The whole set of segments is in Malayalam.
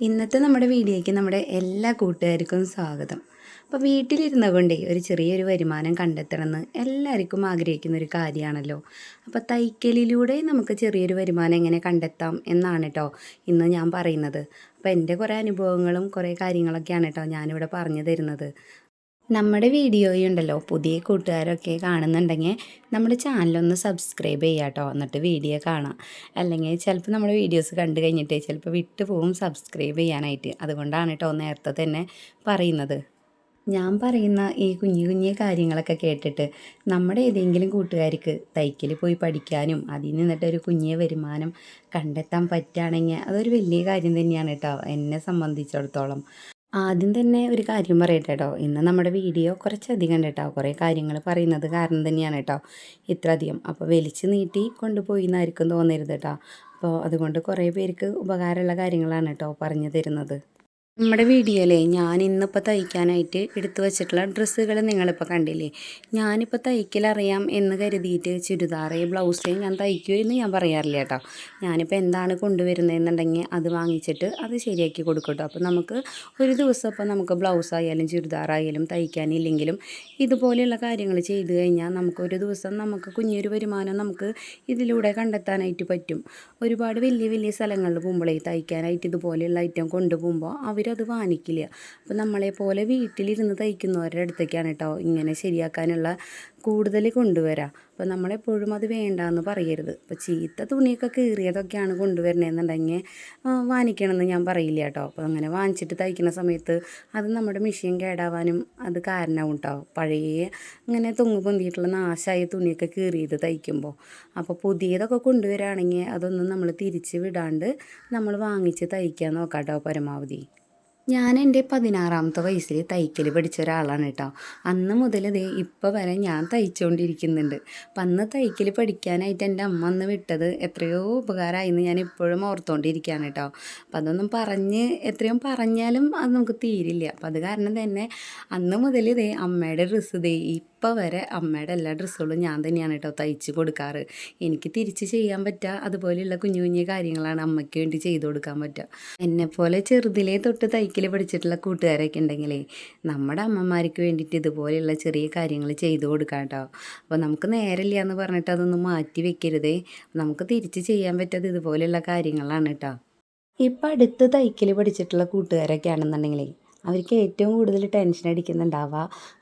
ഇന്നത്തെ നമ്മുടെ വീഡിയോയ്ക്ക് നമ്മുടെ എല്ലാ കൂട്ടുകാർക്കും സ്വാഗതം. അപ്പോൾ വീട്ടിലിരുന്ന കൊണ്ടേ ഒരു ചെറിയൊരു വരുമാനം കണ്ടെത്തണമെന്ന് എല്ലാവർക്കും ആഗ്രഹിക്കുന്ന ഒരു കാര്യമാണല്ലോ. അപ്പോൾ തയ്ക്കലിലൂടെ നമുക്ക് ചെറിയൊരു വരുമാനം എങ്ങനെ കണ്ടെത്താം എന്നാണ് കേട്ടോ ഇന്ന് ഞാൻ പറയുന്നത്. അപ്പോൾ എൻ്റെ കുറേ അനുഭവങ്ങളും കുറേ കാര്യങ്ങളൊക്കെയാണ് കേട്ടോ ഞാനിവിടെ പറഞ്ഞു തരുന്നത്. നമ്മുടെ വീഡിയോയുണ്ടല്ലോ പുതിയ കൂട്ടുകാരൊക്കെ കാണുന്നുണ്ടെങ്കിൽ നമ്മുടെ ചാനലൊന്ന് സബ്സ്ക്രൈബ് ചെയ്യുക കേട്ടോ. എന്നിട്ട് വീഡിയോ കാണാം. അല്ലെങ്കിൽ ചിലപ്പോൾ നമ്മുടെ വീഡിയോസ് കണ്ടു കഴിഞ്ഞിട്ട് ചിലപ്പോൾ വിട്ടു പോവും സബ്സ്ക്രൈബ് ചെയ്യാനായിട്ട്. അതുകൊണ്ടാണ് കേട്ടോ നേരത്തെ തന്നെ പറയുന്നത്. ഞാൻ പറയുന്ന ഈ കുഞ്ഞു കുഞ്ഞു കാര്യങ്ങളൊക്കെ കേട്ടിട്ട് നമ്മുടെ ഏതെങ്കിലും കൂട്ടുകാർക്ക് തയ്ക്കൽ പോയി പഠിക്കാനും അതിൽ നിന്നിട്ടൊരു കുഞ്ഞു വരുമാനം കണ്ടെത്താൻ പറ്റുകയാണെങ്കിൽ അതൊരു വലിയ കാര്യം തന്നെയാണ് കേട്ടോ എന്നെ സംബന്ധിച്ചിടത്തോളം. ആദ്യം തന്നെ ഒരു കാര്യം പറയട്ടെ കേട്ടോ. ഇന്ന് നമ്മുടെ വീഡിയോ കുറച്ചധികം ഉണ്ട് കേട്ടോ. കുറേ കാര്യങ്ങൾ പറയുന്നത് കാരണം തന്നെയാണ് കേട്ടോ ഇത്ര അധികം. അപ്പോൾ വലിച്ചു നീട്ടി കൊണ്ടുപോയി എന്നായിരിക്കും തോന്നരുത് കേട്ടോ. അപ്പോൾ അതുകൊണ്ട് കുറേ പേർക്ക് ഉപകാരമുള്ള കാര്യങ്ങളാണ് കേട്ടോ പറഞ്ഞു തരുന്നത്. നമ്മുടെ വീഡിയോയിലെ ഞാൻ ഇന്നിപ്പോൾ തയ്ക്കാനായിട്ട് എടുത്തു വച്ചിട്ടുള്ള ഡ്രസ്സുകൾ നിങ്ങളിപ്പോൾ കണ്ടില്ലേ. ഞാനിപ്പോൾ തയ്ക്കലറിയാം എന്ന് കരുതിയിട്ട് ചുരിദാറ് ബ്ലൗസ് ഞാൻ തയ്ക്കുമെന്ന് ഞാൻ പറയാറില്ല കേട്ടോ. ഞാനിപ്പോൾ എന്താണ് കൊണ്ടുവരുന്നതെന്നുണ്ടെങ്കിൽ അത് വാങ്ങിച്ചിട്ട് അത് ശരിയാക്കി കൊടുക്കും കേട്ടോ. അപ്പോൾ നമുക്ക് ഒരു ദിവസം ഇപ്പോൾ നമുക്ക് ബ്ലൗസായാലും ചുരിദാറായാലും തയ്ക്കാനില്ലെങ്കിലും ഇതുപോലെയുള്ള കാര്യങ്ങൾ ചെയ്തു കഴിഞ്ഞാൽ നമുക്കൊരു ദിവസം നമുക്ക് കുഞ്ഞൊരു വരുമാനം നമുക്ക് ഇതിലൂടെ കണ്ടെത്താനായിട്ട് പറ്റും. ഒരുപാട് വലിയ വലിയ സ്ഥലങ്ങളിൽ പോകുമ്പോഴേ തയ്ക്കാനായിട്ട് ഇതുപോലെയുള്ള ഐറ്റം കൊണ്ടുപോകുമ്പോൾ അവരത് വാങ്ങിക്കില്ല. അപ്പോൾ നമ്മളെപ്പോലെ വീട്ടിലിരുന്ന് തയ്ക്കുന്നവരുടെ അടുത്തേക്കാണ് കേട്ടോ ഇങ്ങനെ ശരിയാക്കാനുള്ള കൂടുതൽ കൊണ്ടുവരാം. അപ്പോൾ നമ്മളെപ്പോഴും അത് വേണ്ടാന്ന് പറയരുത്. ഇപ്പോൾ ചീത്ത തുണിയൊക്കെ കീറിയതൊക്കെയാണ് കൊണ്ടുവരണതെന്നുണ്ടെങ്കിൽ വാങ്ങിക്കണമെന്ന് ഞാൻ പറയില്ല കേട്ടോ. അപ്പോൾ അങ്ങനെ വാങ്ങിച്ചിട്ട് തയ്ക്കുന്ന സമയത്ത് അത് നമ്മുടെ മെഷീൻ കേടാവാനും അത് കാരണമാവും കേട്ടോ. പഴയ ഇങ്ങനെ തൊങ്ങ് പൊന്തിയിട്ടുള്ള നാശമായ തുണിയൊക്കെ കീറിയത് തയ്ക്കുമ്പോൾ. അപ്പോൾ പുതിയതൊക്കെ കൊണ്ടുവരികയാണെങ്കിൽ അതൊന്നും നമ്മൾ തിരിച്ച് വിടാണ്ട് നമ്മൾ വാങ്ങിച്ച് തയ്ക്കാൻ നോക്കാം കേട്ടോ പരമാവധി. ഞാൻ എൻ്റെ 16ാമത്തെ വയസ്സിൽ തയ്ക്കൽ പഠിച്ച ഒരാളാണ് കേട്ടോ. അന്ന് മുതൽ ദേ ഇപ്പോൾ വരെ ഞാൻ തയ്ച്ചുകൊണ്ടിരിക്കുന്നുണ്ട്. അപ്പം അന്ന് തയ്ക്കൽ പഠിക്കാനായിട്ട് എൻ്റെ അമ്മ അന്ന് വിട്ടത് എത്രയോ ഉപകാരമായിന്ന് ഞാൻ ഇപ്പോഴും ഓർത്തുകൊണ്ടിരിക്കുകയാണ് കേട്ടോ. അപ്പം അതൊന്നും എത്രയും പറഞ്ഞാലും അത് നമുക്ക് തീരില്ല. അപ്പം അത് കാരണം തന്നെ അന്ന് മുതൽ ദേ അമ്മയുടെ ഡ്രസ്സ് ദേ ഇപ്പോൾ വരെ അമ്മയുടെ എല്ലാ ഡ്രസ്സുകളും ഞാൻ തന്നെയാണ് കേട്ടോ തയ്ച്ച് കൊടുക്കാറ്. എനിക്ക് തിരിച്ച് ചെയ്യാൻ പറ്റുക അതുപോലെയുള്ള കുഞ്ഞു കുഞ്ഞു കാര്യങ്ങളാണ് അമ്മയ്ക്ക് വേണ്ടി ചെയ്തു കൊടുക്കാൻ പറ്റുക. എന്നെപ്പോലെ ചെറുതിലേ തൊട്ട് തയ്ക്കൽ പഠിച്ചിട്ടുള്ള കൂട്ടുകാരൊക്കെ ഉണ്ടെങ്കിലേ നമ്മുടെ അമ്മമാർക്ക് വേണ്ടിയിട്ട് ഇതുപോലെയുള്ള ചെറിയ കാര്യങ്ങൾ ചെയ്തു കൊടുക്കാം കേട്ടോ. അപ്പോൾ നമുക്ക് നേരമില്ല എന്ന് പറഞ്ഞിട്ട് അതൊന്നും മാറ്റി വെക്കരുതേ. നമുക്ക് തിരിച്ച് ചെയ്യാൻ പറ്റാതെ ഇതുപോലെയുള്ള കാര്യങ്ങളാണ് കേട്ടോ. ഇപ്പം അടുത്ത് തയ്ക്കൽ പഠിച്ചിട്ടുള്ള കൂട്ടുകാരൊക്കെ ആണെന്നുണ്ടെങ്കിലേ അവർക്ക് ഏറ്റവും കൂടുതൽ ടെൻഷൻ അടിക്കുന്നുണ്ടാവുക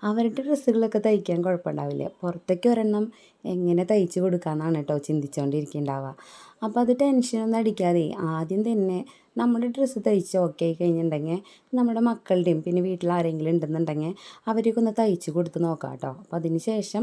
അവരുടെ ഡ്രസ്സുകളൊക്കെ തയ്ക്കാൻ കുഴപ്പമുണ്ടാവില്ല. പുറത്തേക്ക് ഒരെണ്ണം എങ്ങനെ തയ്ച്ച് കൊടുക്കാമെന്നാണ് കേട്ടോ ചിന്തിച്ചുകൊണ്ടിരിക്കുന്നുണ്ടാവുക. അപ്പോൾ അത് ടെൻഷനൊന്നും അടിക്കാതെ ആദ്യം തന്നെ നമ്മുടെ ഡ്രസ്സ് തയ്ച്ച് ഓക്കെ ആയി കഴിഞ്ഞിട്ടുണ്ടെങ്കിൽ നമ്മുടെ മക്കളുടെയും പിന്നെ വീട്ടിൽ ആരെങ്കിലും ഉണ്ടെന്നുണ്ടെങ്കിൽ അവർക്ക് ഒന്ന് തയ്ച്ച് കൊടുത്ത് നോക്കാം കേട്ടോ. അപ്പോൾ അതിന് ശേഷം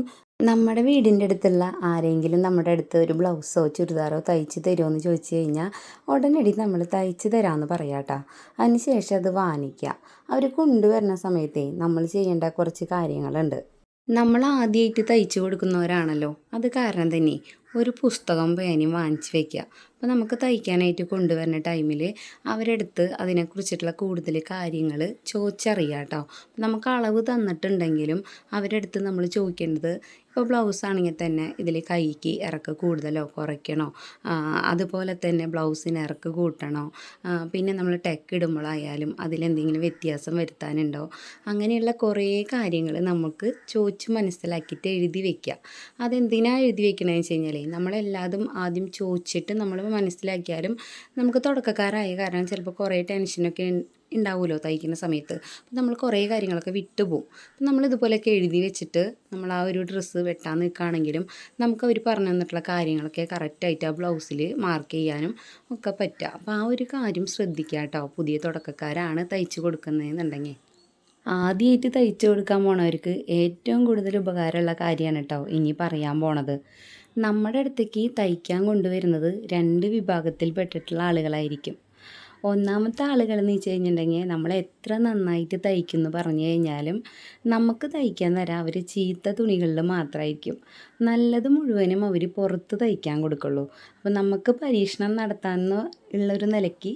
നമ്മുടെ വീടിൻ്റെ അടുത്തുള്ള ആരെങ്കിലും നമ്മുടെ അടുത്ത് ഒരു ബ്ലൗസോ ചുരിദാറോ തയ്ച്ച് തരുമോ എന്ന് ചോദിച്ചു കഴിഞ്ഞാൽ ഉടനടി നമ്മൾ തയ്ച്ച് തരാമെന്ന് പറയാം കേട്ടോ. അതിന് ശേഷം അത് വാങ്ങിക്കുക. അവർ കൊണ്ടുവരുന്ന സമയത്തേ നമ്മൾ ചെയ്യേണ്ട കുറച്ച് കാര്യങ്ങളുണ്ട്. നമ്മൾ ആദ്യമായിട്ട് തയ്ച്ചു കൊടുക്കുന്നവരാണല്ലോ. അത് കാരണം തന്നെ ഒരു പുസ്തകം പേനയും വാങ്ങിച്ച് വയ്ക്കുക. അപ്പോൾ നമുക്ക് തയ്ക്കാനായിട്ട് കൊണ്ടുവരുന്ന ടൈമിൽ അവരെടുത്ത് അതിനെക്കുറിച്ചിട്ടുള്ള കൂടുതൽ കാര്യങ്ങൾ ചോദിച്ചറിയാം കേട്ടോ. നമുക്ക് അളവ് തന്നിട്ടുണ്ടെങ്കിലും അവരെടുത്ത് നമ്മൾ ചോദിക്കേണ്ടത് ഇപ്പോൾ ബ്ലൗസ് ആണെങ്കിൽ തന്നെ ഇതിൽ കൈക്ക് ഇറക്ക് കൂടുതലോ കുറയ്ക്കണോ, അതുപോലെ തന്നെ ബ്ലൗസിന് ഇറക്ക് കൂട്ടണോ, പിന്നെ നമ്മൾ ടെക്ക് ഇടുമ്പോഴായാലും അതിലെന്തെങ്കിലും വ്യത്യാസം വരുത്താനുണ്ടോ, അങ്ങനെയുള്ള കുറേ കാര്യങ്ങൾ നമുക്ക് ചോദിച്ച് മനസ്സിലാക്കിയിട്ട് എഴുതി വയ്ക്കുക. അതെന്തിനാണ് എഴുതി വയ്ക്കണമെന്ന് വെച്ച് കഴിഞ്ഞാൽ നമ്മളെല്ലാതും ആദ്യം ചോദിച്ചിട്ട് നമ്മൾ മനസ്സിലാക്കിയാലും നമുക്ക് തുടക്കക്കാരായ കാരണം ചിലപ്പോൾ കുറേ ടെൻഷനൊക്കെ ഉണ്ടാവുമല്ലോ തയ്ക്കുന്ന സമയത്ത്. അപ്പം നമ്മൾ കുറേ കാര്യങ്ങളൊക്കെ വിട്ടുപോകും. അപ്പം നമ്മളിതുപോലെയൊക്കെ എഴുതി വെച്ചിട്ട് നമ്മൾ ആ ഒരു ഡ്രസ്സ് വെട്ടാൻ നിൽക്കുകയാണെങ്കിലും നമുക്ക് അവർ പറഞ്ഞു തന്നിട്ടുള്ള കാര്യങ്ങളൊക്കെ കറക്റ്റായിട്ട് ആ ബ്ലൗസിൽ മാർക്ക് ചെയ്യാനും ഒക്കെ പറ്റുക. അപ്പോൾ ആ ഒരു കാര്യം ശ്രദ്ധിക്കുക കേട്ടോ. പുതിയ തുടക്കക്കാരാണ് തയ്ച്ച് കൊടുക്കുന്നതെന്നുണ്ടെങ്കിൽ. ആദ്യമായിട്ട് തയ്ച്ചു കൊടുക്കാൻ പോണവർക്ക് ഏറ്റവും കൂടുതൽ ഉപകാരമുള്ള കാര്യമാണ് കേട്ടോ ഇനി പറയാൻ പോണത്. നമ്മുടെ അടുത്തേക്ക് തയ്ക്കാൻ കൊണ്ടുവരുന്നത് 2 വിഭാഗത്തിൽപ്പെട്ടിട്ടുള്ള ആളുകളായിരിക്കും. ഒന്നാമത്തെ ആളുകളെന്ന് വെച്ച് കഴിഞ്ഞിട്ടുണ്ടെങ്കിൽ നമ്മൾ എത്ര നന്നായിട്ട് തയ്ക്കുമെന്ന് പറഞ്ഞു കഴിഞ്ഞാലും നമുക്ക് തയ്ക്കാൻ തരാം അവർ ചീത്ത തുണികളിൽ മാത്രമായിരിക്കും. നല്ലത് മുഴുവനും അവർ പുറത്ത് തയ്ക്കാൻ കൊടുക്കുള്ളൂ. അപ്പോൾ നമുക്ക് പരീക്ഷണം നടത്താമെന്ന് ഉള്ളൊരു നിലയ്ക്ക്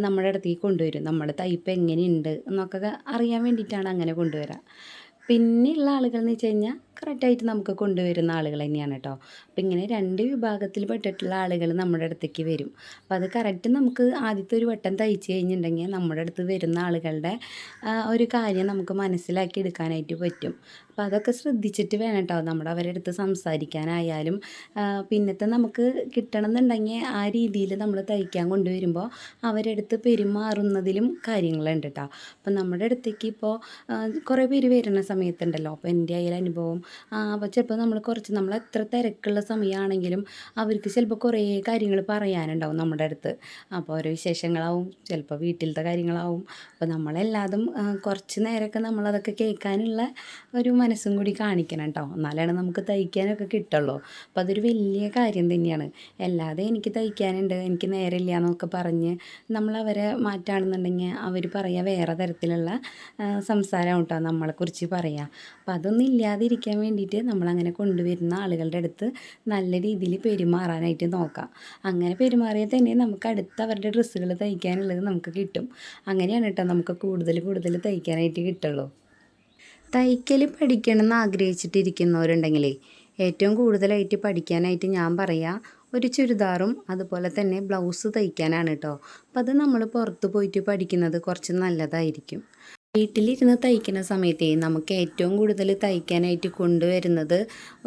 നമ്മുടെ അടുത്തേക്ക് കൊണ്ടുവരും. നമ്മുടെ തയ്പ്പ് എങ്ങനെയുണ്ട് എന്നൊക്കെ അറിയാൻ വേണ്ടിയിട്ടാണ് അങ്ങനെ കൊണ്ടുവരിക. പിന്നെയുള്ള ആളുകൾ എന്ന് വെച്ച് കഴിഞ്ഞാൽ കറക്റ്റായിട്ട് നമുക്ക് കൊണ്ടുവരുന്ന ആളുകൾ തന്നെയാണ് കേട്ടോ. അപ്പം ഇങ്ങനെ 2 വിഭാഗത്തിൽ പെട്ടിട്ടുള്ള ആളുകൾ നമ്മുടെ അടുത്തേക്ക് വരും. അപ്പോൾ അത് കറക്റ്റ് നമുക്ക് ആദ്യത്തെ ഒരു വട്ടം തയ്ച്ച് കഴിഞ്ഞിട്ടുണ്ടെങ്കിൽ നമ്മുടെ അടുത്ത് വരുന്ന ആളുകളുടെ ഒരു കാര്യം നമുക്ക് മനസ്സിലാക്കി എടുക്കാനായിട്ട് പറ്റും. അപ്പോൾ അതൊക്കെ ശ്രദ്ധിച്ചിട്ട് വേണം കേട്ടോ നമ്മൾ അവരുടെ അടുത്ത് സംസാരിക്കാനായാലും പിന്നത്തെ നമുക്ക് കിട്ടണമെന്നുണ്ടെങ്കിൽ ആ രീതിയിൽ നമ്മൾ തയ്ക്കാൻ കൊണ്ടുവരുമ്പോൾ അവരുടെ അടുത്ത് പെരുമാറുന്നതിലും കാര്യങ്ങളുണ്ട് കേട്ടോ. അപ്പം നമ്മുടെ അടുത്തേക്ക് ഇപ്പോൾ കുറേ പേര് വരുന്ന സമയത്തുണ്ടല്ലോ, അപ്പോൾ എൻ്റെ ആയാലും അനുഭവം അപ്പോൾ ചിലപ്പോൾ നമ്മൾ എത്ര തിരക്കുള്ള സമയമാണെങ്കിലും അവർക്ക് ചിലപ്പോൾ കുറേ കാര്യങ്ങൾ പറയാനുണ്ടാവും നമ്മുടെ അടുത്ത്. അപ്പോൾ ഓരോ വിശേഷങ്ങളാവും, ചിലപ്പോൾ വീട്ടിലത്തെ കാര്യങ്ങളാവും. അപ്പോൾ നമ്മളെല്ലാതും കുറച്ച് നേരമൊക്കെ നമ്മളതൊക്കെ കേൾക്കാനുള്ള ഒരു മനസ്സും കൂടി കാണിക്കണം കേട്ടോ, എന്നാലാണ് നമുക്ക് തയ്ക്കാനൊക്കെ കിട്ടുള്ളൂ. അപ്പോൾ അതൊരു വലിയ കാര്യം തന്നെയാണ്. അല്ലാതെ എനിക്ക് തയ്ക്കാനുണ്ട്, എനിക്ക് നേരമില്ല എന്നൊക്കെ പറഞ്ഞ് നമ്മളവരെ മാറ്റുകയാണെന്നുണ്ടെങ്കിൽ അവർ പറയുക വേറെ തരത്തിലുള്ള സംസാരം കേട്ടോ നമ്മളെക്കുറിച്ച് പറയുക. അപ്പോൾ അതൊന്നും ഇല്ലാതിരിക്കാൻ വേണ്ടിയിട്ട് നമ്മളങ്ങനെ കൊണ്ടുവരുന്ന ആളുകളുടെ അടുത്ത് നല്ല രീതിയിൽ പെരുമാറാനായിട്ട് നോക്കാം. അങ്ങനെ പെരുമാറിയാൽ തന്നെ നമുക്ക് അടുത്ത അവരുടെ ഡ്രസ്സുകൾ തയ്ക്കാനുള്ളത് നമുക്ക് കിട്ടും. അങ്ങനെയാണ് കേട്ടോ നമുക്ക് കൂടുതൽ കൂടുതൽ തയ്ക്കാനായിട്ട് കിട്ടുള്ളൂ. തയ്ക്കൽ പഠിക്കണമെന്ന് ആഗ്രഹിച്ചിട്ടിരിക്കുന്നവരുണ്ടെങ്കിലേ ഏറ്റവും കൂടുതലായിട്ട് പഠിക്കാനായിട്ട് ഞാൻ പറയാം ഒരു ചുരിദാറും അതുപോലെ തന്നെ ബ്ലൗസ് തയ്ക്കാനാണ് കേട്ടോ. അപ്പം അത് നമ്മൾ പുറത്ത് പോയിട്ട് പഠിക്കുന്നത് കുറച്ച് നല്ലതായിരിക്കും. വീട്ടിലിരുന്ന് തയ്ക്കുന്ന സമയത്തേ നമുക്ക് ഏറ്റവും കൂടുതൽ തയ്ക്കാനായിട്ട് കൊണ്ടുവരുന്നത്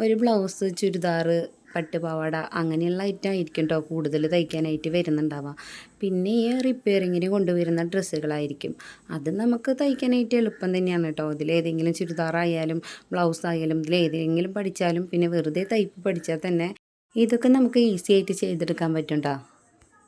ഒരു ബ്ലൗസ്, ചുരിദാർ, പട്ടുപാവാട അങ്ങനെയുള്ള ഐറ്റം ആയിരിക്കും കേട്ടോ കൂടുതൽ തയ്ക്കാനായിട്ട് വരുന്നുണ്ടാവുക. പിന്നെ ഈ റിപ്പയറിങ്ങിന് കൊണ്ടുവരുന്ന ഡ്രസ്സുകളായിരിക്കും. അത് നമുക്ക് തയ്ക്കാനായിട്ട് എളുപ്പം തന്നെയാണ് കേട്ടോ. ഇതിലേതെങ്കിലും ചുരിദാറായാലും ബ്ലൗസ് ആയാലും ഇതിലേതെങ്കിലും പഠിച്ചാലും പിന്നെ വെറുതെ തയ്പ്പ് പഠിച്ചാൽ തന്നെ ഇതൊക്കെ നമുക്ക് ഈസി ആയിട്ട് ചെയ്തെടുക്കാൻ പറ്റും കേട്ടോ.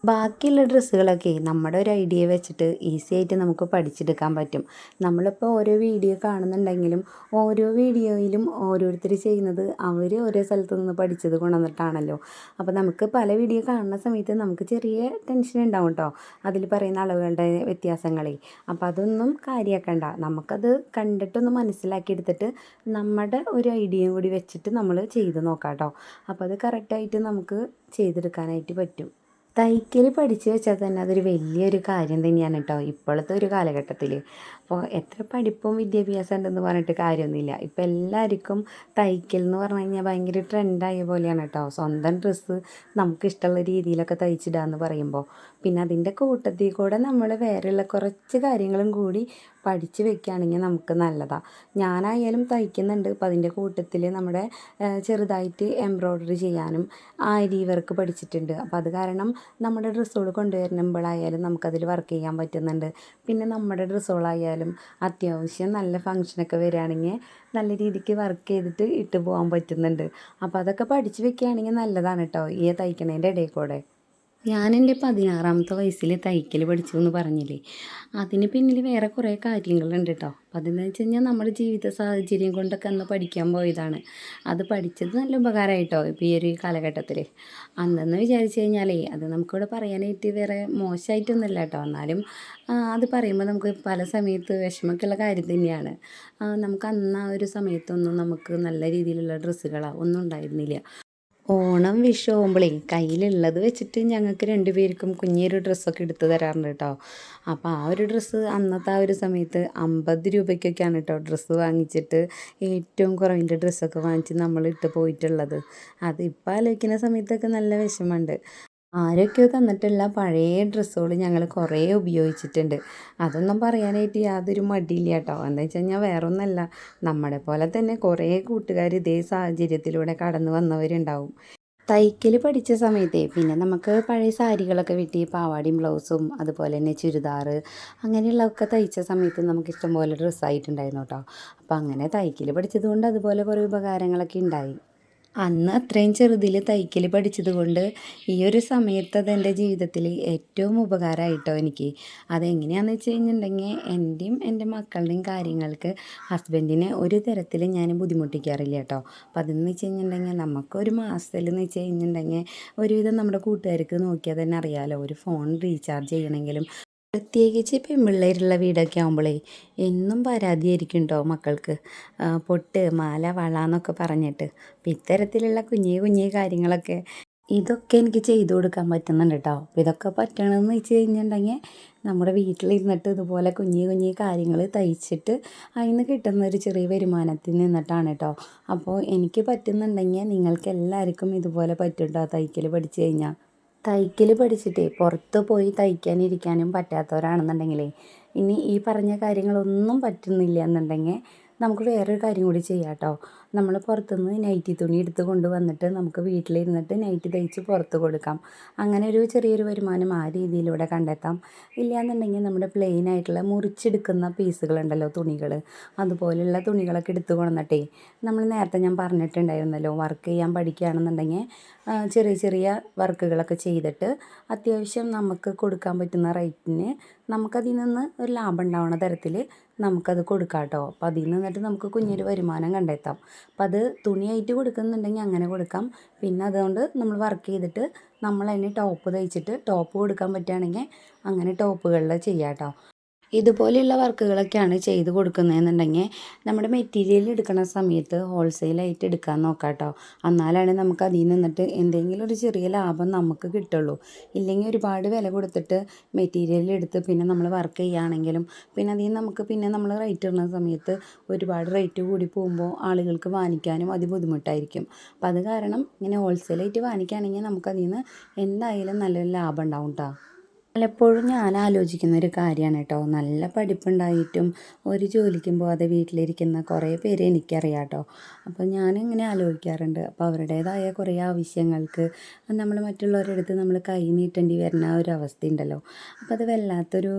ബാക്കിയുള്ള ഡ്രസ്സുകളൊക്കെ നമ്മുടെ ഒരു ഐഡിയ വെച്ചിട്ട് ഈസി ആയിട്ട് നമുക്ക് പഠിച്ചെടുക്കാൻ പറ്റും. നമ്മളിപ്പോൾ ഓരോ വീഡിയോ കാണുന്നുണ്ടെങ്കിലും ഓരോ വീഡിയോയിലും ഓരോരുത്തർ ചെയ്യുന്നത് അവർ ഓരോ സ്ഥലത്തു നിന്ന് പഠിച്ചത് കൊണ്ടുവന്നിട്ടാണല്ലോ. അപ്പോൾ നമുക്ക് പല വീഡിയോ കാണുന്ന സമയത്ത് നമുക്ക് ചെറിയ ടെൻഷൻ ഉണ്ടാവും കേട്ടോ, അതിൽ പറയുന്ന അളവുകളുടെ വ്യത്യാസങ്ങളെ. അപ്പോൾ അതൊന്നും കാര്യമാക്കണ്ട, നമുക്കത് കണ്ടിട്ടൊന്ന് മനസ്സിലാക്കിയെടുത്തിട്ട് നമ്മുടെ ഒരു ഐഡിയയും കൂടി വെച്ചിട്ട് നമ്മൾ ചെയ്ത് നോക്കാം കേട്ടോ. അപ്പോൾ അത് കറക്റ്റായിട്ട് നമുക്ക് ചെയ്തെടുക്കാനായിട്ട് പറ്റും. തയ്ക്കൽ പഠിച്ചു വെച്ചാൽ തന്നെ അതൊരു വലിയൊരു കാര്യം തന്നെയാണ് കേട്ടോ ഇപ്പോഴത്തെ ഒരു കാലഘട്ടത്തിൽ. അപ്പോൾ എത്ര പഠിപ്പും വിദ്യാഭ്യാസം ഉണ്ടെന്ന് പറഞ്ഞിട്ട് കാര്യമൊന്നുമില്ല. ഇപ്പോൾ എല്ലാവർക്കും തയ്ക്കൽ എന്ന് പറഞ്ഞു കഴിഞ്ഞാൽ ഭയങ്കര ട്രെൻഡായ പോലെയാണ് കേട്ടോ. സ്വന്തം ഡ്രസ്സ് നമുക്കിഷ്ടമുള്ള രീതിയിലൊക്കെ തയ്ച്ചിടാന്ന് പറയുമ്പോൾ പിന്നെ അതിൻ്റെ കൂട്ടത്തിൽ കൂടെ നമ്മൾ വേറെയുള്ള കുറച്ച് കാര്യങ്ങളും കൂടി പഠിച്ച് വെക്കുകയാണെങ്കിൽ നമുക്ക് നല്ലതാണ്. ഞാനായാലും തയ്ക്കുന്നുണ്ട്. അപ്പോൾ അതിൻ്റെ കൂട്ടത്തിൽ നമ്മുടെ ചെറുതായിട്ട് എംബ്രോയ്ഡറി ചെയ്യാനും ആരി വർക്ക് പഠിച്ചിട്ടുണ്ട്. അപ്പോൾ അത് കാരണം നമ്മുടെ ഡ്രസ്സുകൾ കൊണ്ടുവരുമ്പോഴായാലും നമുക്കതിൽ വർക്ക് ചെയ്യാൻ പറ്റുന്നുണ്ട്. പിന്നെ നമ്മുടെ ഡ്രസ്സുകളായാലും അത്യാവശ്യം നല്ല ഫങ്ഷനൊക്കെ വരികയാണെങ്കിൽ നല്ല രീതിക്ക് വർക്ക് ചെയ്തിട്ട് ഇട്ട് പോകാൻ പറ്റുന്നുണ്ട്. അപ്പോൾ അതൊക്കെ പഠിച്ച് വെക്കുകയാണെങ്കിൽ നല്ലതാണ് കേട്ടോ ഈ തയ്ക്കണേൻ്റെ ഇടയിൽ കൂടെ. ഞാൻ എൻ്റെ 16ാമത്തെ വയസ്സിൽ തയ്ക്കൽ പഠിച്ചു എന്ന് പറഞ്ഞില്ലേ, അതിന് പിന്നിൽ വേറെ കുറേ കാര്യങ്ങളുണ്ട് കേട്ടോ. അപ്പം അതെന്ന് വെച്ച് കഴിഞ്ഞാൽ നമ്മുടെ ജീവിത സാഹചര്യം കൊണ്ടൊക്കെ അന്ന് പഠിക്കാൻ പോയതാണ്. അത് പഠിച്ചത് നല്ല ഉപകാരമായിട്ടോ ഇപ്പോൾ ഈ ഒരു കാലഘട്ടത്തിൽ. അന്നെന്ന് വിചാരിച്ചു കഴിഞ്ഞാലേ അത് നമുക്കിവിടെ പറയാനായിട്ട് വേറെ മോശമായിട്ടൊന്നുമില്ല കേട്ടോ. എന്നാലും അത് പറയുമ്പോൾ നമുക്ക് പല സമയത്ത് വിഷമമൊക്കെയുള്ള കാര്യം തന്നെയാണ്. നമുക്ക് അന്ന് ആ ഒരു സമയത്തൊന്നും നമുക്ക് നല്ല രീതിയിലുള്ള ഡ്രസ്സുകളോ ഒന്നും ഉണ്ടായിരുന്നില്ല. ഓണം, വിഷു ആകുമ്പോഴേ കയ്യിലുള്ളത് വെച്ചിട്ട് ഞങ്ങൾക്ക് 2 പേർക്കും കുഞ്ഞൊരു ഡ്രസ്സൊക്കെ എടുത്ത് തരാറുണ്ട് കേട്ടോ. അപ്പോൾ ആ ഒരു ഡ്രസ്സ് അന്നത്തെ ആ ഒരു സമയത്ത് 50 രൂപയ്ക്കൊക്കെയാണ് കേട്ടോ ഡ്രസ്സ് വാങ്ങിച്ചിട്ട് ഏറ്റവും കുറവിൻ്റെ ഡ്രസ്സൊക്കെ വാങ്ങിച്ച് നമ്മൾ ഇട്ട് പോയിട്ടുള്ളത്. അത് ഇപ്പോൾ ആലോചിക്കുന്ന സമയത്തൊക്കെ നല്ല വിഷമമുണ്ട്. ആരൊക്കെയോ തന്നിട്ടുള്ള പഴയ ഡ്രസ്സുകൾ ഞങ്ങൾ കുറേ ഉപയോഗിച്ചിട്ടുണ്ട്. അതൊന്നും പറയാനായിട്ട് യാതൊരു മടിയില്ല കേട്ടോ. എന്താ വെച്ച് കഴിഞ്ഞാൽ വേറൊന്നുമല്ല, നമ്മളെ പോലെ തന്നെ കുറേ കൂട്ടുകാർ ഇതേ സാഹചര്യത്തിലൂടെ കടന്നു വന്നവരുണ്ടാവും. തയ്ക്കൽ പഠിച്ച സമയത്തേ പിന്നെ നമുക്ക് പഴയ സാരികളൊക്കെ വെട്ടി പാവാടയും ബ്ലൗസും അതുപോലെ തന്നെ ചുരിദാർ അങ്ങനെയുള്ളതൊക്കെ തയ്ച്ച സമയത്ത് നമുക്ക് ഇഷ്ടംപോലെ ഡ്രസ്സായിട്ടുണ്ടായിരുന്നു കേട്ടോ. അപ്പോൾ അങ്ങനെ തയ്ക്കൽ പഠിച്ചത് കൊണ്ട് അതുപോലെ കുറേ ഉപകാരങ്ങളൊക്കെ ഉണ്ടായി. അന്ന് അത്രയും ചെറുതിൽ തയ്ക്കൽ പഠിച്ചത് കൊണ്ട് ഈ ഒരു സമയത്ത് അതെൻ്റെ ജീവിതത്തിൽ ഏറ്റവും ഉപകാരമായിട്ടോ എനിക്ക്. അതെങ്ങനെയാണെന്ന് വെച്ച് കഴിഞ്ഞിട്ടുണ്ടെങ്കിൽ എൻ്റെയും എൻ്റെ മക്കളുടെയും കാര്യങ്ങൾക്ക് ഹസ്ബൻഡിനെ ഒരു തരത്തിലും ഞാൻ ബുദ്ധിമുട്ടിക്കാറില്ല കേട്ടോ. അപ്പോൾ അതെന്ന് വെച്ച് കഴിഞ്ഞിട്ടുണ്ടെങ്കിൽ നമുക്കൊരു മാസത്തിലെന്ന് വെച്ച് കഴിഞ്ഞിട്ടുണ്ടെങ്കിൽ ഒരുവിധം നമ്മുടെ കൂട്ടുകാർക്ക് നോക്കിയാൽ തന്നെ അറിയാമല്ലോ, ഒരു ഫോൺ റീചാർജ് ചെയ്യണമെങ്കിലും പ്രത്യേകിച്ച് പെൺപിള്ളേരുള്ള വീടൊക്കെ ആകുമ്പോഴേ എന്നും പരാതിയായിരിക്കും കേട്ടോ മക്കൾക്ക്. പൊട്ട്, മാല, വള എന്നൊക്കെ പറഞ്ഞിട്ട്. അപ്പം ഇത്തരത്തിലുള്ള കുഞ്ഞു കുഞ്ഞു കാര്യങ്ങളൊക്കെ ഇതൊക്കെ എനിക്ക് ചെയ്തു കൊടുക്കാൻ പറ്റുന്നുണ്ട് കേട്ടോ. അപ്പോൾ ഇതൊക്കെ പറ്റണമെന്ന് വെച്ച് കഴിഞ്ഞിട്ടുണ്ടെങ്കിൽ നമ്മുടെ വീട്ടിലിരുന്നിട്ട് ഇതുപോലെ കുഞ്ഞി കുഞ്ഞി കാര്യങ്ങൾ തയ്ച്ചിട്ട് അതിൽ നിന്ന് കിട്ടുന്ന ഒരു ചെറിയ വരുമാനത്തിൽ നിന്നിട്ടാണ് കേട്ടോ. അപ്പോൾ എനിക്ക് പറ്റുന്നുണ്ടെങ്കിൽ നിങ്ങൾക്ക് എല്ലാവർക്കും ഇതുപോലെ പറ്റും കേട്ടോ തയ്ക്കൽ പഠിച്ചു കഴിഞ്ഞാൽ. തയ്ക്കൽ പഠിച്ചിട്ടേ പുറത്ത് പോയി തയ്ക്കാനിരിക്കാനും പറ്റാത്തവരാണെന്നുണ്ടെങ്കിലേ ഇനി ഈ പറഞ്ഞ കാര്യങ്ങളൊന്നും പറ്റുന്നില്ല എന്നുണ്ടെങ്കിൽ നമുക്ക് വേറൊരു കാര്യം കൂടി ചെയ്യാം കേട്ടോ. നമ്മൾ പുറത്തുനിന്ന് നൈറ്റി തുണി എടുത്ത് കൊണ്ടുവന്നിട്ട് നമുക്ക് വീട്ടിലിരുന്നിട്ട് നൈറ്റി തയ്ച്ച് പുറത്ത് കൊടുക്കാം. അങ്ങനെ ഒരു ചെറിയൊരു വരുമാനം ആ രീതിയിലൂടെ കണ്ടെത്താം. ഇല്ലയെന്നുണ്ടെങ്കിൽ നമ്മുടെ പ്ലെയിൻ ആയിട്ടുള്ള മുറിച്ചെടുക്കുന്ന പീസുകളുണ്ടല്ലോ, തുണികൾ, അതുപോലെയുള്ള തുണികളൊക്കെ എടുത്ത് കൊണ്ടുവന്നിട്ടേ നമ്മൾ നേരത്തെ ഞാൻ പറഞ്ഞിട്ടുണ്ടായിരുന്നല്ലോ, വർക്ക് ചെയ്യാൻ പഠിക്കുകയാണെന്നുണ്ടെങ്കിൽ ചെറിയ ചെറിയ വർക്കുകളൊക്കെ ചെയ്തിട്ട് അത്യാവശ്യം നമുക്ക് കൊടുക്കാൻ പറ്റുന്ന റേറ്റിന് നമുക്കതിൽ നിന്ന് ഒരു ലാഭം ഉണ്ടാവുന്ന തരത്തിൽ നമുക്കത് കൊടുക്കാം കേട്ടോ. അപ്പോൾ അതിൽ നിന്നിട്ട് നമുക്ക് കുഞ്ഞൊരു വരുമാനം കണ്ടെത്താം. അപ്പം അത് തുണിയായിട്ട് കൊടുക്കുന്നുണ്ടെങ്കിൽ അങ്ങനെ കൊടുക്കാം. പിന്നെ അതുകൊണ്ട് നമ്മൾ വർക്ക് ചെയ്തിട്ട് നമ്മൾ തന്നെ ടോപ്പ് തയ്ച്ചിട്ട് ടോപ്പ് കൊടുക്കാൻ പറ്റുകയാണെങ്കിൽ അങ്ങനെ ടോപ്പുകളിൽ ചെയ്യാം കേട്ടോ. ഇതുപോലെയുള്ള വർക്കുകളൊക്കെയാണ് ചെയ്ത് കൊടുക്കുന്നതെന്നുണ്ടെങ്കിൽ നമ്മുടെ മെറ്റീരിയൽ എടുക്കുന്ന സമയത്ത് ഹോൾസെയിലായിട്ട് എടുക്കാൻ നോക്കാം കേട്ടോ. എന്നാലാണ് നമുക്ക് അതിൽ നിന്നിട്ട് എന്തെങ്കിലും ഒരു ചെറിയ ലാഭം നമുക്ക് കിട്ടുള്ളൂ. ഇല്ലെങ്കിൽ ഒരുപാട് വില കൊടുത്തിട്ട് മെറ്റീരിയൽ എടുത്ത് പിന്നെ നമ്മൾ വർക്ക് ചെയ്യുകയാണെങ്കിലും പിന്നെ അതിൽ നമുക്ക് പിന്നെ നമ്മൾ റേറ്റ് ഇടുന്ന സമയത്ത് ഒരുപാട് റേറ്റ് കൂടി പോകുമ്പോൾ ആളുകൾക്ക് വാങ്ങിക്കാനും അത് ബുദ്ധിമുട്ടായിരിക്കും. അപ്പോൾ അത് കാരണം ഇങ്ങനെ ഹോൾസെയിലായിട്ട് വാങ്ങിക്കുകയാണെങ്കിൽ നമുക്കതിൽ നിന്ന് എന്തായാലും നല്ലൊരു ലാഭം ഉണ്ടാവും കേട്ടോ. പലപ്പോഴും ഞാൻ ആലോചിക്കുന്ന ഒരു കാര്യമാണ് കേട്ടോ, നല്ല പഠിപ്പുണ്ടായിട്ടും ഒരു ജോലിക്കും പോകാതെ വീട്ടിലിരിക്കുന്ന കുറേ പേരെ എനിക്കറിയാം കേട്ടോ. അപ്പോൾ ഞാനിങ്ങനെ ആലോചിക്കാറുണ്ട്. അപ്പോൾ അവരുടേതായ കുറേ ആവശ്യങ്ങൾക്ക് നമ്മൾ മറ്റുള്ളവരുടെ അടുത്ത് നമ്മൾ കൈ നീട്ടേണ്ടി വരുന്ന ഒരു അവസ്ഥ ഉണ്ടല്ലോ. അപ്പോൾ അത് വല്ലാത്തൊരു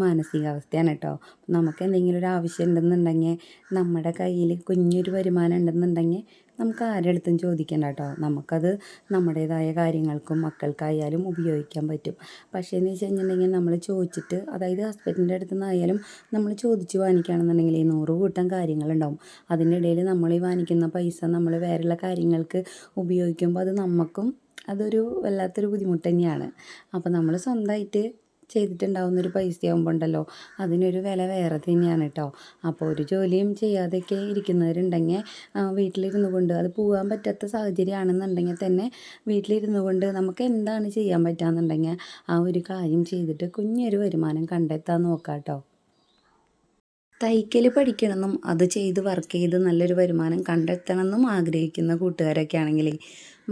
മാനസികാവസ്ഥയാണ് കേട്ടോ. നമുക്ക് എന്തെങ്കിലും ഒരു ആവശ്യം ഉണ്ടെന്നുണ്ടെങ്കിൽ നമ്മുടെ കയ്യിൽ കുഞ്ഞൊരു വരുമാനം ഉണ്ടെന്നുണ്ടെങ്കിൽ നമുക്ക് ആരുടെ അടുത്തും ചോദിക്കണ്ട കേട്ടോ. നമുക്കത് നമ്മുടേതായ കാര്യങ്ങൾക്കും മക്കൾക്കായാലും ഉപയോഗിക്കാൻ പറ്റും. പക്ഷേ എന്ന് വെച്ച് കഴിഞ്ഞിട്ടുണ്ടെങ്കിൽ നമ്മൾ ചോദിച്ചിട്ട്, അതായത് ഹസ്ബൻഡിൻ്റെ അടുത്ത് നിന്നായാലും നമ്മൾ ചോദിച്ച് വാങ്ങിക്കുകയാണെന്നുണ്ടെങ്കിൽ 100 കൂട്ടം കാര്യങ്ങളുണ്ടാവും. അതിൻ്റെ ഇടയിൽ നമ്മൾ ഈ വാങ്ങിക്കുന്ന പൈസ നമ്മൾ വേറെയുള്ള കാര്യങ്ങൾക്ക് ഉപയോഗിക്കുമ്പോൾ അത് നമുക്കും അതൊരു വല്ലാത്തൊരു ബുദ്ധിമുട്ട് തന്നെയാണ്. അപ്പോൾ നമ്മൾ സ്വന്തമായിട്ട് ചെയ്തിട്ടുണ്ടാവുന്നൊരു പൈസയാകുമ്പോൾ ഉണ്ടല്ലോ അതിനൊരു വില വേറെ തന്നെയാണ് കേട്ടോ. അപ്പോൾ ഒരു ജോലിയും ചെയ്യാതെയൊക്കെ ഇരിക്കുന്നവരുണ്ടെങ്കിൽ വീട്ടിലിരുന്നു കൊണ്ട്, അത് പോകാൻ പറ്റാത്ത സാഹചര്യമാണെന്നുണ്ടെങ്കിൽ തന്നെ വീട്ടിലിരുന്നു കൊണ്ട് നമുക്ക് എന്താണ് ചെയ്യാൻ പറ്റുകയെന്നുണ്ടെങ്കിൽ ആ ഒരു കാര്യം ചെയ്തിട്ട് കുഞ്ഞൊരു വരുമാനം കണ്ടെത്താൻ നോക്കാം കേട്ടോ. തയ്ക്കൽ പഠിക്കണമെന്നും അത് ചെയ്ത് വർക്ക് ചെയ്ത് നല്ലൊരു വരുമാനം കണ്ടെത്തണമെന്നും ആഗ്രഹിക്കുന്ന കൂട്ടുകാരൊക്കെ ആണെങ്കിലേ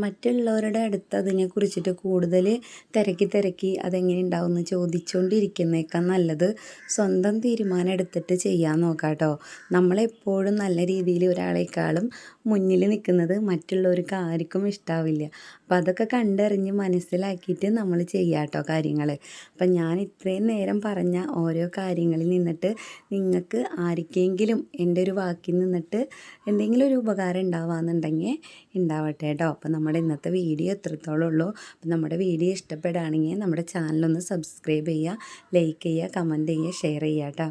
മറ്റുള്ളവരുടെ അടുത്ത് അതിനെക്കുറിച്ചിട്ട് കൂടുതൽ തിരക്കി അതെങ്ങനെ ഉണ്ടാവുമെന്ന് ചോദിച്ചുകൊണ്ടിരിക്കുന്നേക്കാൾ നല്ലത് സ്വന്തം തീരുമാനം എടുത്തിട്ട് ചെയ്യാൻ നോക്കാം കേട്ടോ. നമ്മളെപ്പോഴും നല്ല രീതിയിൽ ഒരാളെക്കാളും മുന്നിൽ നിൽക്കുന്നത് മറ്റുള്ളവർക്ക് ആർക്കും ഇഷ്ടാവില്ല. അപ്പോൾ അതൊക്കെ കണ്ടറിഞ്ഞ് മനസ്സിലാക്കിയിട്ട് നമ്മൾ ചെയ്യാം കേട്ടോ കാര്യങ്ങൾ. അപ്പം ഞാൻ ഇത്രയും നേരം പറഞ്ഞ ഓരോ കാര്യങ്ങളിൽ നിന്നിട്ട് നിങ്ങൾക്ക് ആർക്കെങ്കിലും എൻ്റെ ഒരു വാക്കിൽ നിന്നിട്ട് എന്തെങ്കിലും ഒരു ഉപകാരം ഉണ്ടാവാന്നുണ്ടെങ്കിൽ ഉണ്ടാവട്ടെ കേട്ടോ. അപ്പം നമ്മുടെ ഇന്നത്തെ വീഡിയോ എത്രത്തോളം ഉള്ളൂ. അപ്പം നമ്മുടെ വീഡിയോ ഇഷ്ടപ്പെടുകയാണെങ്കിൽ നമ്മുടെ ചാനലൊന്ന് സബ്സ്ക്രൈബ് ചെയ്യുക, ലൈക്ക് ചെയ്യുക, കമൻറ്റ് ചെയ്യുക, ഷെയർ ചെയ്യുക കേട്ടോ.